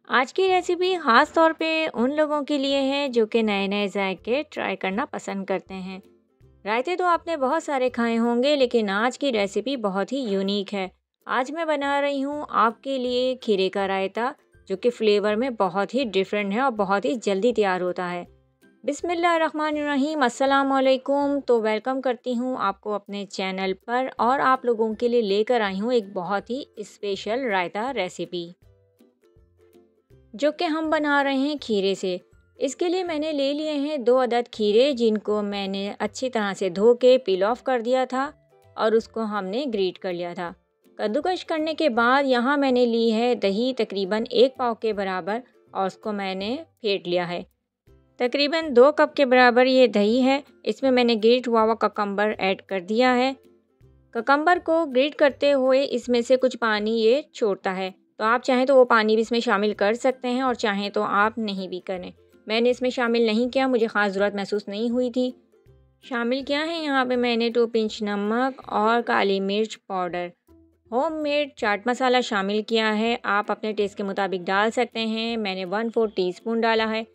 आज की रेसिपी ख़ास तौर पे उन लोगों के लिए है जो कि नए नए जायके ट्राई करना पसंद करते हैं। रायते तो आपने बहुत सारे खाए होंगे, लेकिन आज की रेसिपी बहुत ही यूनिक है। आज मैं बना रही हूँ आपके लिए खीरे का रायता, जो कि फ्लेवर में बहुत ही डिफरेंट है और बहुत ही जल्दी तैयार होता है। बिस्मिल्लाहिर्रहमानिर्रहीम, अस्सलाम वालेकुम। तो वेलकम करती हूँ आपको अपने चैनल पर, और आप लोगों के लिए लेकर आई हूँ एक बहुत ही स्पेशल रायता रेसिपी, जो कि हम बना रहे हैं खीरे से। इसके लिए मैंने ले लिए हैं 2 अदद खीरे, जिनको मैंने अच्छी तरह से धो के पील ऑफ कर दिया था और उसको हमने ग्रेट कर लिया था। कद्दूकश करने के बाद यहाँ मैंने ली है दही तकरीबन 1 पाव के बराबर, और उसको मैंने फेंट लिया है। तकरीबन 2 कप के बराबर ये दही है। इसमें मैंने ग्रेट हुआ हुआ ककम्बर ऐड कर दिया है। ककम्बर को ग्रेट करते हुए इसमें से कुछ पानी ये छोड़ता है, तो आप चाहें तो वो पानी भी इसमें शामिल कर सकते हैं और चाहें तो आप नहीं भी करें। मैंने इसमें शामिल नहीं किया, मुझे ख़ास ज़रूरत महसूस नहीं हुई थी। शामिल किया है यहाँ पे मैंने 2 पिंच नमक और काली मिर्च पाउडर। होममेड चाट मसाला शामिल किया है, आप अपने टेस्ट के मुताबिक डाल सकते हैं। मैंने 1/4 टीस्पून डाला है।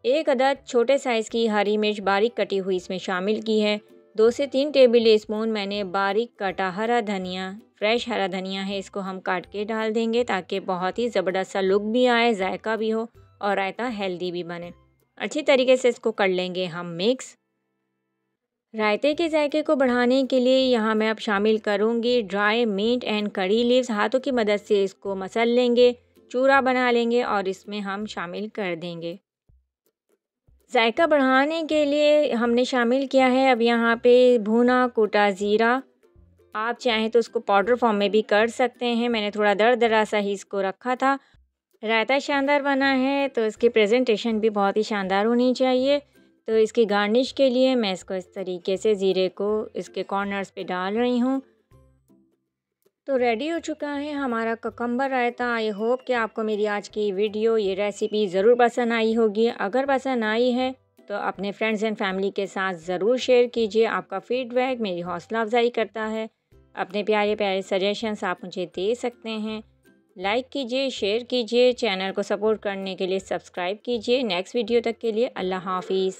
1 अदद छोटे साइज़ की हरी मिर्च बारीक कटी हुई इसमें शामिल की है। 2 से 3 टेबल स्पून मैंने बारीक कटा हरा धनिया, फ्रेश हरा धनिया है, इसको हम काट के डाल देंगे ताकि बहुत ही ज़बरदस्त सा लुक भी आए, जायका भी हो और रायता हेल्दी भी बने। अच्छी तरीके से इसको कर लेंगे हम मिक्स। रायते के जायके को बढ़ाने के लिए यहाँ मैं अब शामिल करूँगी dry mint and curry leaves. हाथों की मदद से इसको मसल लेंगे, चूरा बना लेंगे और इसमें हम शामिल कर देंगे। जायका बढ़ाने के लिए हमने शामिल किया है अब यहाँ पे भुना कुटा ज़ीरा। आप चाहें तो उसको पाउडर फॉर्म में भी कर सकते हैं। मैंने थोड़ा दरदरा सा ही इसको रखा था। रायता शानदार बना है तो इसकी प्रेजेंटेशन भी बहुत ही शानदार होनी चाहिए। तो इसकी गार्निश के लिए मैं इसको इस तरीके से ज़ीरे को इसके कॉर्नर्स पे डाल रही हूँ। तो रेडी हो चुका है हमारा ककम्बर रायता। आई होप कि आपको मेरी आज की वीडियो, ये रेसिपी ज़रूर पसंद आई होगी। अगर पसंद आई है तो अपने फ्रेंड्स एंड फैमिली के साथ ज़रूर शेयर कीजिए। आपका फीडबैक मेरी हौसला अफजाई करता है। अपने प्यारे प्यारे सजेशंस आप मुझे दे सकते हैं। लाइक कीजिए, शेयर कीजिए, चैनल को सपोर्ट करने के लिए सब्सक्राइब कीजिए। नेक्स्ट वीडियो तक के लिए अल्लाह हाफिज़।